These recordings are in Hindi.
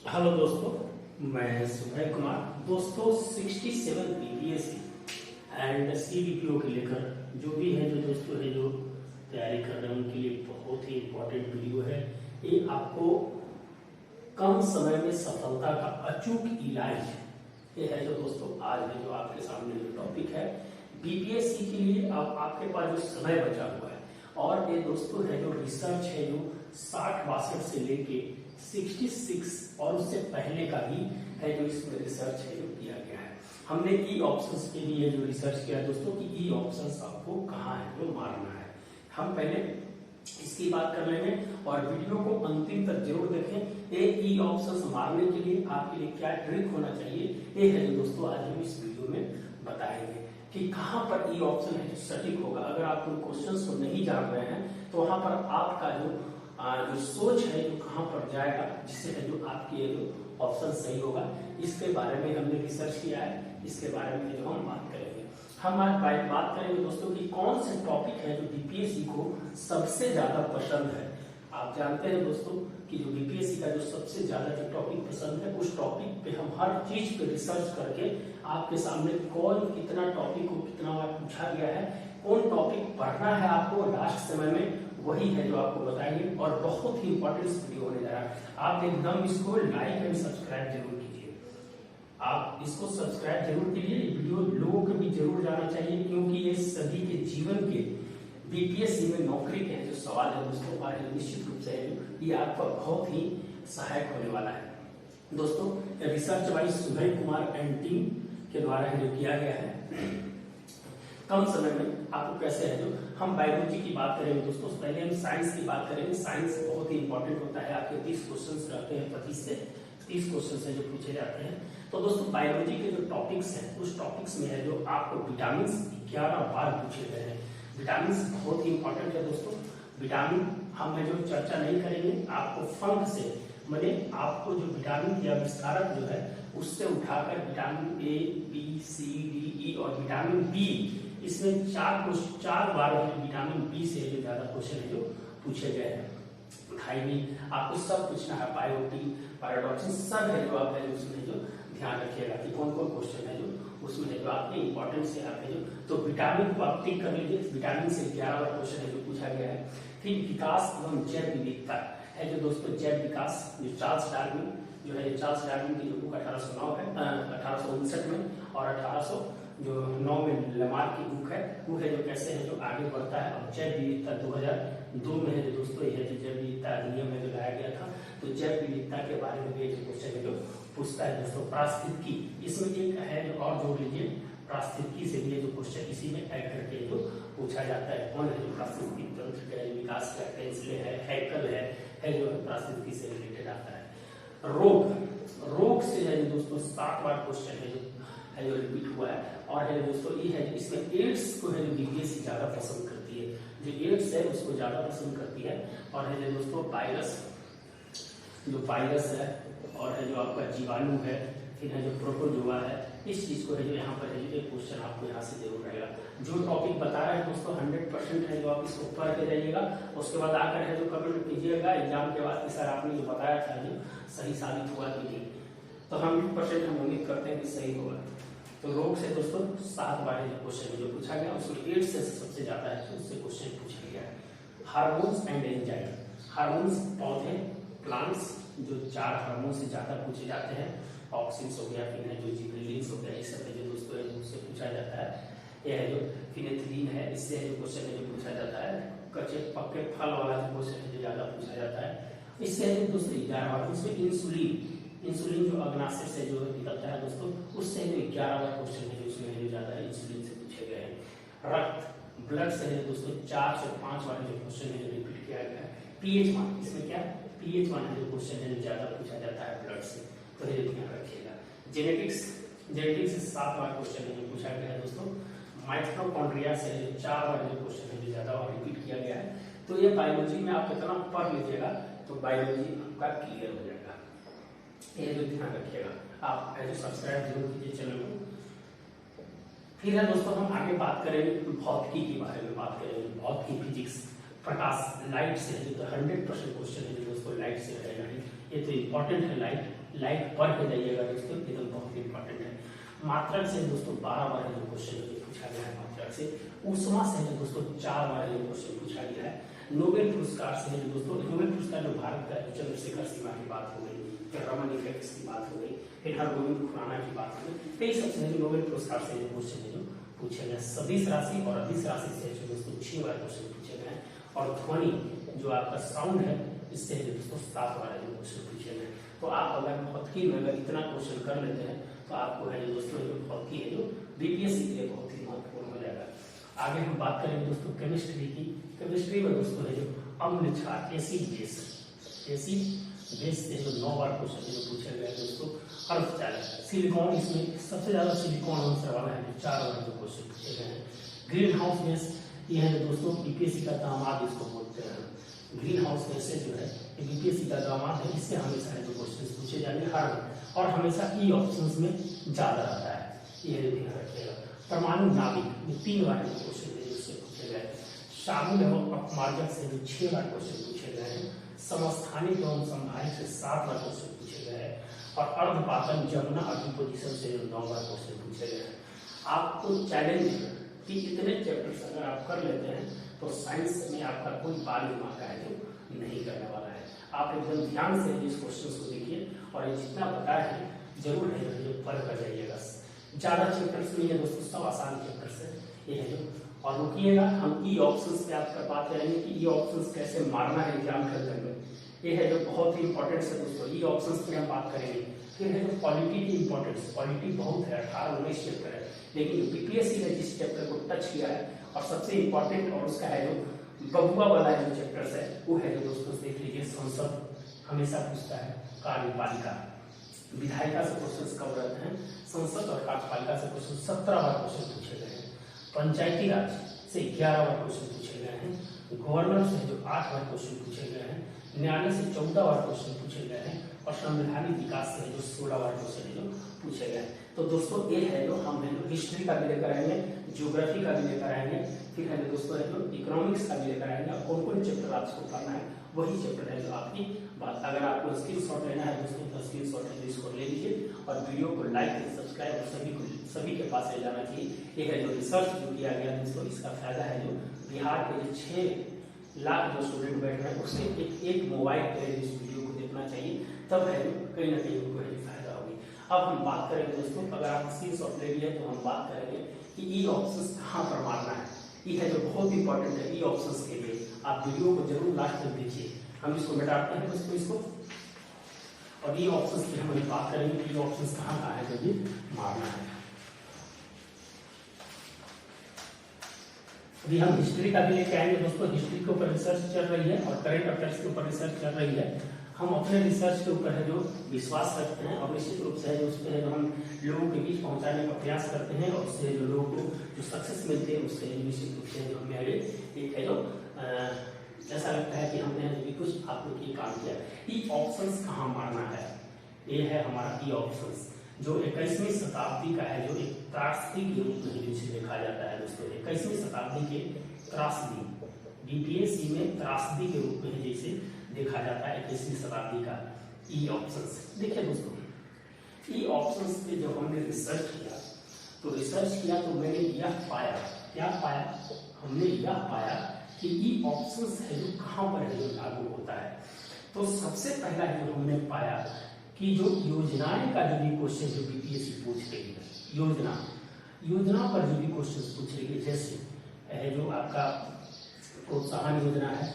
हेलो दोस्तों, मैं सुभय कुमार। दोस्तों 67 बीपीएससी एंड सीबीपीओ के लेकर जो भी है जो दोस्तों है जो तैयारी कर रहे हैं उनके लिए बहुत ही इम्पोर्टेंट वीडियो है। ये आपको कम समय में सफलता का अचूक इलाज है। ये है जो दोस्तों आज है जो आपके सामने जो टॉपिक है बीपीएससी के लिए। अब आपके पास जो समय बचा हुआ है और ये दोस्तों है जो रिसर्च है जो 60-62 से लेके 66 और उससे पहले का भी है जो इसमें रिसर्च है जो किया गया है। हमने ई ऑप्शंस के लिए जो रिसर्च किया दोस्तों कि ई ऑप्शंस आपको कहाँ है जो मारना है। हम पहले इसकी बात कर लेंगे और वीडियो को अंतिम तक जरूर देखें। ये ई ऑप्शंस मारने के लिए आपके लिए क्या ट्रिक होना चाहिए ये है जो दोस्तों आज हम इस वीडियो में बताएंगे कि कहाँ पर ई ऑप्शन है जो सटीक होगा। अगर आप उन क्वेश्चंस को नहीं जान रहे हैं तो वहां पर आपका जो सोच है जो कहां पर जाएगा जिससे है जो आपकी ये जो ऑप्शन सही होगा, इसके बारे में हमने रिसर्च किया है। इसके बारे में जो हम बात करेंगे, हम आज बात करेंगे दोस्तों कि कौन से टॉपिक है जो बीपीएससी को सबसे ज्यादा पसंद है। आप जानते हैं दोस्तों कि जो बीपीएससी का जो सबसे ज्यादा जो टॉपिक पसंद है उस टॉपिक पे हम हर चीज पे रिसर्च करके आपके सामने कौन कितना टॉपिक को कितना बार पूछा गया है, कौन टॉपिक पढ़ना है आपको लास्ट समय में, वही है जो आपको बताएंगे। और बहुत ही इंपॉर्टेंट वीडियो होने जा रहा है। आप एकदम इसको लाइक एंड सब्सक्राइब जरूर कीजिए। आप इसको सब्सक्राइब जरूर कीजिए। ये वीडियो लोगों को भी जरूर जाना चाहिए क्योंकि ये सभी के जीवन के बीपीएससी में नौकरी के जो सवाल है दोस्तों और निश्चित रूप से ये आपका बहुत ही सहायक होने वाला है। दोस्तों research wise Subhay Kumar and team के द्वारा जो किया गया है कम समय में आपको कैसे है जो हम बायोलॉजी की बात करेंगे दोस्तों। पहले हम साइंस की बात करेंगे। साइंस बहुत ही इंपॉर्टेंट होता है। आपके 30 क्वेश्चंस रहते हैं, 25 से 30 क्वेश्चंस है जो पूछे जाते हैं। तो दोस्तों बायोलॉजी के जो टॉपिक्स हैं उस टॉपिक्स में है जो आपको विटामिन 11 बार पूछे गए हैं। विटामिन बहुत ही इंपॉर्टेंट है दोस्तों। विटामिन हम जो चर्चा नहीं करेंगे, आपको फंक से मैंने आपको जो विटामिन के आविष्कारक जो है उससे उठाकर vitamin A, B, C, D, E और विटामिन बी, इसमें चार बार विटामिन बी से जो ज्यादा क्वेश्चन है जो पूछे गए हैं। थायमिन आपको सब पूछना है, बायोटिन, पैराडॉक्सिन सब है जो आप है उसमें जो ध्यान रखिएगा कि कौन कौन क्वेश्चन है जो उसमें है जो आपके इंपॉर्टेंस है आपके जो। तो विटामिन को आप टिक कर लीजिए। विटामिन से 11 बार क्वेश्चन है जो पूछा गया है। फिर विकास एवं जैव विविधता है जो दोस्तों जैव विकास जो चार्ल्स डार्विन जो है, चार्ल्स डार्विन की जो बुक 1809 है 1859 में और 1809 में लमार की बुक है वो है जो कैसे है जो आगे बढ़ता है। और जैव विविधता 2002 में है जो दोस्तों ये जो जैव विविधता अधिनियम में जो लाया गया था तो जैव विविधता के बारे में भी जो क्वेश्चन है जो पूछता है दोस्तों। पारिस्थितिकी इसमें एक है जो और जोड़ लीजिए, पारिस्थितिकी से भी जो क्वेश्चन इसी में ऐड करके जो पूछा जाता है। कौन है जो पारिस्थितिकी तंत्र का विकास का टेंसले है, हैकल है जो पारिस्थितिकी से रिलेटेड आता है। रोग से है जो दोस्तों 7 बार क्वेश्चन है जो रिपीट हुआ है। और है दोस्तों ये है इसमें एड्स को है जो बीपीएससी ज्यादा पसंद करती है, जो एड्स है उसको ज्यादा पसंद करती है। और है जो दोस्तों वायरस है और है जो आपका जीवाणु है, फिर है जो प्रोटोजोआ है, इस चीज को है जो यहाँ पर है जो क्वेश्चन आपको यहाँ से जरूर रहेगा। जो टॉपिक बता रहे हैं दोस्तों 100% है जो आप इसको पढ़ के जाइएगा। उसके बाद आकर है जो कमेंट कीजिएगा एग्जाम के बाद कि सर आपने जो बताया था जो सही साबित हुआ कि नहीं। तो 100% हम उम्मीद करते हैं कि सही होगा। तो रोग से दोस्तों 7 बार जो क्वेश्चन जो पूछा गया उसमें 8 से सबसे ज्यादा है तो उससे क्वेश्चन पूछा गया है। हार्मोन्स एंड एंजाइम, हार्मोन्स पौधे प्लांट्स जो 4 हार्मोन से ज्यादा पूछे जाते हैं। ऑक्सिन्स हो गया, फिर है जो जिबरेलिन्स हो गया, ये सब है जो दोस्तों है उससे पूछा जाता है। यह है जो फिनेथिलीन है, इससे जो क्वेश्चन है जो पूछा जाता है। कच्चे पक्के फल वाला जो क्वेश्चन है जो ज्यादा पूछा जाता है। इससे जो दूसरी 11 बार उसमें इंसुलिन जो अग्नाशय से जो निकलता है दोस्तों उससे जो 11 बार क्वेश्चन है जो उसमें जो ज्यादा इंसुलिन से पूछे गए हैं। रक्त ब्लड से है दोस्तों 4 से 5 बार जो क्वेश्चन है जो रिपीट किया गया है। पीएच मान, इसमें क्या पीएच मान है जो क्वेश्चन है जो ज्यादा पूछा जाता है ब्लड से, तो ये ध्यान रखिएगा। जेनेटिक्स से 7 बार क्वेश्चन है जो पूछा गया है दोस्तों। माइटोकॉन्ड्रिया से 4 बार जो क्वेश्चन है जो ज्यादा बार रिपीट किया गया है। तो ये बायोलॉजी में आप इतना पढ़ लीजिएगा तो बायोलॉजी आपका क्लियर हो जाएगा। ये जो ध्यान रखिएगा। आप ऐसे सब्सक्राइब जरूर कीजिए चैनल को। फिर है दोस्तों हम आगे बात करेंगे भौतिकी के बारे में बात करेंगे। भौतिकी फिजिक्स प्रकाश लाइट से जो 100% क्वेश्चन है दोस्तों लाइट से रहेगा। ये तो इम्पोर्टेंट है लाइट। लाइक पढ़ के जाइएगा दोस्तों, एकदम बहुत इंपॉर्टेंट है। मात्रक से दोस्तों 12 बार जो क्वेश्चन पूछा गया है मात्रक से। उष्मा से जो दोस्तों 4 बार जो क्वेश्चन पूछा गया है। नोबेल पुरस्कार से जो दोस्तों, नोबेल पुरस्कार जो भारत का चंद्रशेखर सीमा की बात हो गई, फिर रमन इफेक्ट्स की बात हो गई, फिर हरगोविंद खुराना की बात हो गई, कई सबसे नोबेल पुरस्कार से जो क्वेश्चन जो पूछे गए। सदिश राशि और अदिश राशि से जो दोस्तों 6 बार क्वेश्चन पूछे गए हैं। और ध्वनि जो आपका साउंड है, इससे जो दोस्तों 7 बार जो क्वेश्चन पूछे गए। तो आप अगर भौतिकी में अगर इतना क्वेश्चन कर लेते हैं तो आपको है जो दोस्तों जो भौतिकी है जो बीपीएससी के लिए बहुत ही महत्वपूर्ण हो जाएगा। आगे हम बात करेंगे दोस्तों केमिस्ट्री की। केमिस्ट्री में दोस्तों है जो अम्ल क्षार, एसिड बेस से जो 9 बार क्वेश्चन जो पूछे गए दोस्तों। अर्धचालक सिलिकॉन, इसमें सबसे ज्यादा सिलिकॉन आंसर वाला है, 4 बार जो क्वेश्चन पूछे गए हैं। ग्रीन हाउस गैस, ये है जो दोस्तों बीपीएससी का दामाद इसको बोलते हैं। ग्रीन हाउस गैसेज जो है ये बीपीएससी का दामाद है, इससे हमेशा जो क्वेश्चन पूछे जाएंगे हर और हमेशा ई ऑप्शंस में ज्यादा रहता है, ये ध्यान रखिएगा। परमाणु नाभिक, ये 3 बार जो क्वेश्चन है उससे पूछे गए। शामिल एवं अपमार्जक से जो 6 बार क्वेश्चन पूछे गए हैं। समस्थानिक एवं संभावित से 7 बार क्वेश्चन पूछे गए हैं। और अर्धपातन जमुना अभिपोजिशन से जो 9 बार क्वेश्चन पूछे गए हैं। आपको चैलेंज कि इतने चैप्टर्स अगर आप कर लेते हैं तो साइंस में आपका कोई बाल दिमाग का है जो नहीं करने वाला है। आप एकदम ध्यान से इस क्वेश्चन को देखिए और ये जितना बताया है जरूर है जो पढ़ कर जाइएगा। ज्यादा चैप्टर्स नहीं है दोस्तों, सब आसान चैप्टर्स है ये है जो। और रुकिएगा, हम ई ऑप्शंस पे आपका बात करेंगे कि ई ऑप्शंस कैसे मारना है एग्जाम के अंदर में, ये है जो बहुत ही इंपॉर्टेंट है दोस्तों। ई ऑप्शंस पे हम बात करेंगे। फिर है जो पॉलिटी की इंपॉर्टेंस, पॉलिटी बहुत है, 18-19 चैप्टर है, लेकिन बीपीएससी ने जिस चैप्टर को टच किया है और सबसे इंपॉर्टेंट और उसका है जो बबुआ वाला जो चैप्टर्स है वो है जो दोस्तों देख लीजिए। संसद हमेशा पूछता है, कार्यपालिका, विधायिका से क्वेश्चन कब रहते हैं, संसद और कार्यपालिका से क्वेश्चन 17 बार क्वेश्चन पूछे गए हैं। पंचायती राज से 11 बार क्वेश्चन पूछे गए हैं। गवर्नर से जो 8 बार क्वेश्चन पूछे गए हैं। न्यायालय से 14 बार क्वेश्चन पूछे गए हैं। और संवैधानिक विकास से जो 16 बार क्वेश्चन जो पूछे गए। तो दोस्तों ये है जो हम है हिस्ट्री का भी लेकर आएंगे, ज्योग्राफी का भी लेकर आएंगे, फिर है दोस्तों है जो इकोनॉमिक्स का भी लेकर आएंगे। और कौन कौन चैप्टर आपको पढ़ना है वही चैप्टर है जो आपकी बात। अगर आपको स्क्रीनशॉट लेना है दोस्तों तो स्क्रीनशॉट है इसको ले लीजिए और वीडियो को लाइक सब्सक्राइब और सभी के पास ले जाना चाहिए। ये है जो रिसर्च जो किया गया दोस्तों, इसका फायदा है जो बिहार के जो 6 लाख जो स्टूडेंट बैठ रहे हैं उससे एक मोबाइल पर इस वीडियो को देखना चाहिए, तब है कहीं ना कहीं उनको फायदा होगी। अब हम बात करेंगे दोस्तों, अगर आप स्क्रीनशॉट ले लिए तो हम बात करेंगे कि ई ऑप्शंस कहाँ पर मारना है। ये है जो बहुत इंपॉर्टेंट है ई ऑप्शंस के लिए, आप वीडियो को जरूर लास्ट तक देखिए। हम इसको मिटाते हैं दोस्तों इसको, और ई ऑप्शंस की हम बात करेंगे कि ई ऑप्शंस कहाँ कहाँ है जो भी मारना है। अभी हम हिस्ट्री का भी लेके आएंगे दोस्तों। हिस्ट्री के ऊपर रिसर्च चल रही है और करंट अफेयर्स के ऊपर रिसर्च चल रही है। हम अपने रिसर्च के ऊपर है जो विश्वास रखते हैं और निश्चित रूप से है जो उसमें है जो हम लोगों के बीच पहुंचाने का प्रयास करते हैं और उससे जो लोगों को जो सक्सेस मिलते हैं उससे निश्चित रूप से जो हमें एक है जो ऐसा लगता है कि हमने कुछ आप लोग ये काम किया। ई ऑप्शंस कहाँ मारना है, ये है हमारा ई ऑप्शंस जो 21वीं शताब्दी का है, जो एक त्रासदी के रूप में जिसे देखा जाता है दोस्तों। 21वीं शताब्दी के त्रासदी, बीपीएससी में त्रासदी के रूप में जैसे देखा जाता है 21वीं शताब्दी का ई ऑप्शंस। देखिए दोस्तों, ई ऑप्शंस पे जब हमने रिसर्च किया तो मैंने यह पाया, क्या पाया, हमने यह पाया कि ई ऑप्शंस है जो कहाँ पर है जो लागू होता है। तो सबसे पहला जो हमने पाया कि जो योजनाएं का जो भी क्वेश्चन जो बीपीएससी पूछ रही है, योजना पर जो भी क्वेश्चन पूछ रही है, जैसे है जो आपका प्रोत्साहन योजना है,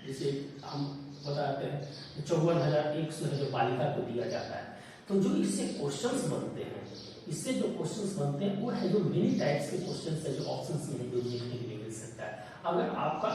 जिसे हम बताते हैं 54,100 है जो बालिका को दिया जाता है। तो जो इससे क्वेश्चंस बनते हैं, वो है जो मेनी टाइप्स के क्वेश्चंस है जो ऑप्शंस में जो देखने के लिए मिल सकता है। अगर आपका,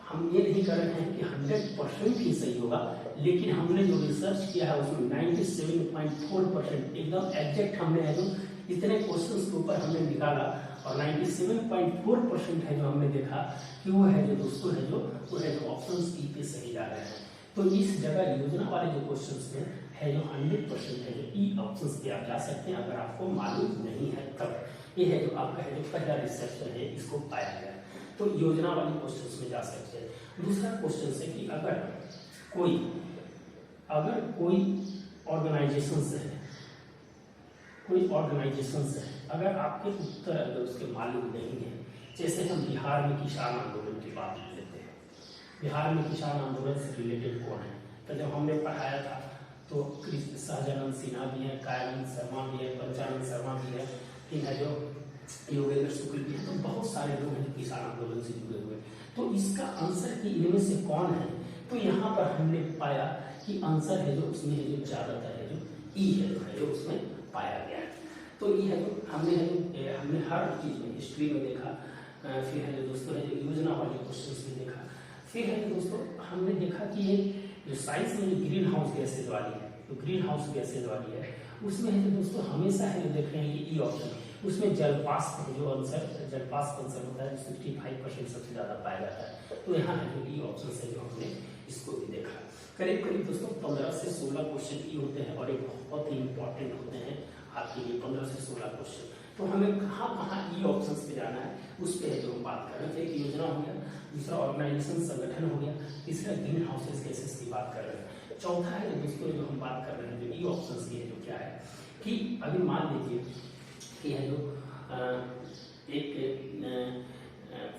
हम ये नहीं कर रहे हैं कि 100% ही सही होगा, लेकिन हमने जो रिसर्च किया है उसमें 97.4% एकदम एग्जैक्ट हमने है जो इतने क्वेश्चंस के ऊपर हमने निकाला और 97.4% है जो हमने देखा कि वो है जो दोस्तों है जो वो है जो ऑप्शंस ई पे सही जा रहे हैं। तो इस जगह योजना वाले जो क्वेश्चंस में है जो 100% है जो ई ऑप्शंस पे आप जा सकते हैं, अगर आपको मालूम नहीं है तब। ये है जो आपका है जो पहला रिसर्च है इसको पाया गया, तो योजना वाले क्वेश्चंस में जा सकते हैं। दूसरा क्वेश्चन है कि अगर कोई ऑर्गेनाइजेशन से है, कोई ऑर्गेनाइजेशन से है, अगर आपके उत्तर अगर उसके मालूम नहीं है, जैसे हम बिहार में किसान आंदोलन की बात लेते हैं, बिहार में किसान आंदोलन से रिलेटेड कौन है, तो जब हमने पढ़ाया था तो सहजानंद सिन्हा भी है, कायनाथ शर्मा भी है, पंचानंद शर्मा भी है, फिर है जो योगेंद्र शुक्ल भी है, तो बहुत सारे लोग हैं जो किसान आंदोलन से जुड़े हुए। तो इसका आंसर कि इनमें से कौन है, तो यहाँ पर हमने पाया कि आंसर है जो उसमें है जो ज्यादातर है जो ई है जो उसमें पाया गया है। तो ये है जो हमने हर चीज में हिस्ट्री में देखा, फिर है जो दोस्तों है जो योजना वाले क्वेश्चन में देखा, फिर है जो दोस्तों हमने देखा कि ये जो साइंस में जो ग्रीन हाउस गैसेज वाली है, तो ग्रीन हाउस गैसेज वाली है उसमें है जो दोस्तों हमेशा है जो देख रहे हैं ये ई ऑप्शन, उसमें जलवाष्प जो आंसर जलवाष्प आंसर होता है 65% सबसे ज्यादा पाया जाता है। तो यहाँ है जो ई ऑप्शन से जो हमने इसको भी देखा। करीब करीब दोस्तों 15 से 16 क्वेश्चन ई होते हैं और ये बहुत ही इंपॉर्टेंट होते हैं आपके लिए 15 से 16 क्वेश्चन। तो हमें कहाँ कहाँ ई ऑप्शन पे जाना है उस पर है जो हम बात कर रहे हैं। एक योजना हो गया, दूसरा ऑर्गेनाइजेशन संगठन हो गया, तीसरा ग्रीन हाउसेस गैसेस की बात कर रहे हैं, चौथा है दोस्तों जो हम बात कर रहे हैं जो ई ऑप्शन की है जो क्या है कि अभी मान लीजिए कि है जो एक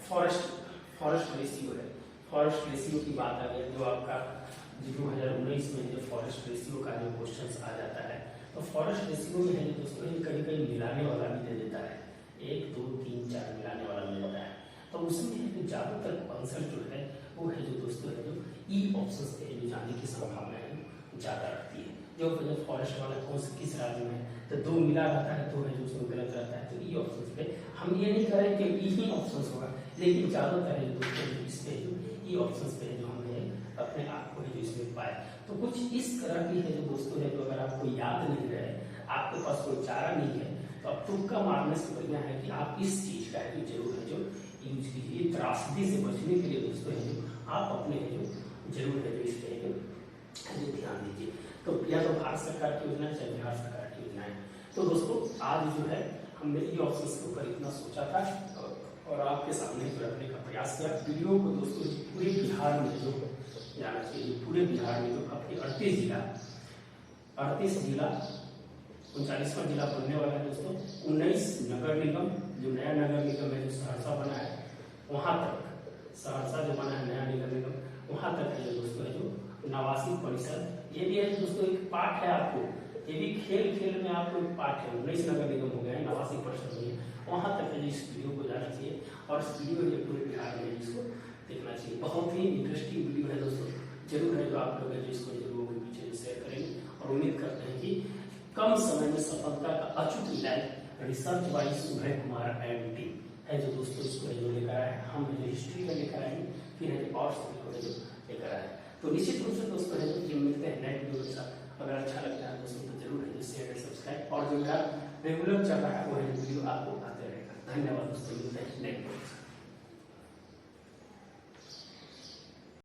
फॉरेस्ट रेशियो है, फॉरेस्ट रेशियो की बात आ गई जो आपका 2019 में जो फॉरेस्ट रेशियो का जो क्वेश्चन आ जाता है, तो फॉरेस्ट रेशियो में है दोस्तों कहीं कहीं मिलाने वाला भी दे देता है, 1 2 3 4 मिलाने वाला मिल जाता है। तो उसमें है जो ज्यादातर आंसर जो है वो है जो दोस्तों है जो ई ऑप्शन पे जो जाने की संभावना है ज्यादा रहती है। जो फॉरेस्ट वाला कौन से किस राज्य में, तो 2 मिला रहता है तो है जो उसमें गलत रहता है। तो ई ऑप्शन पे हम ये नहीं करें कि ई ही ऑप्शन होगा, लेकिन ज्यादातर है दोस्तों इस पे जो ई ऑप्शन पे है जो हमने अपने आप को है जो इसमें पाए। तो कुछ इस तरह की है जो दोस्तों है जो अगर आपको याद नहीं रहे, आपके पास कोई चारा नहीं है, तो अब तुक्का मारने से बढ़िया है कि आप इस चीज का है जरूर है जो यूज कीजिए। त्रासदी से बचने के लिए दोस्तों है जो आप अपने है जो जरूर है जो इस पे जो ध्यान दीजिए। तो या तो भारत सरकार की योजना है चाहे बिहार सरकार की योजना है। तो दोस्तों आज जो है हमने ई ऑप्शन के ऊपर इतना सोचा था और आपके सामने रखने का प्रयास किया। वीडियो को दोस्तों पूरे बिहार में जो जाना चाहिए, पूरे बिहार में जो आपके 38 जिला 39वां जिला बनने वाला है दोस्तों, 19 नगर निगम जो नया नगर निगम है जो सहरसा बना है वहां तक, सहरसा जो बना है नया निगम वहां तक है दोस्तों है जो नवासी परिषद, ये भी है दोस्तों एक पाठ है आपको, ये भी खेल में आपको एक पाठ है। 19 नगर निगम हो गया है, 89 परिषद हो गया, वहां तक है इस वीडियो को जाना चाहिए और इस वीडियो को पूरे बिहार में इसको देखना चाहिए। बहुत ही इंटरेस्टिंग वीडियो है दोस्तों, जरूर है जो आप लोग है जो इसको जरूर के पीछे शेयर करेंगे और उम्मीद करते हैं कि कम समय में सफलता का अचूक इलाज research by Subhay Kumar and team है जो दोस्तों इसको जो लेकर आए, हम जो हिस्ट्री में लेकर आएंगे, फिर है जो और सभी को जो लेकर आए। तो निश्चित रूप से दोस्तों है जो मिलते हैं नए वीडियो के साथ। अगर अच्छा लगता है दोस्तों तो जरूर है शेयर सब्सक्राइब और जो मेरा रेगुलर चल रहा है वो वीडियो आपको आते रहेगा। धन्यवाद दोस्तों, मिलते हैं नए वीडियो।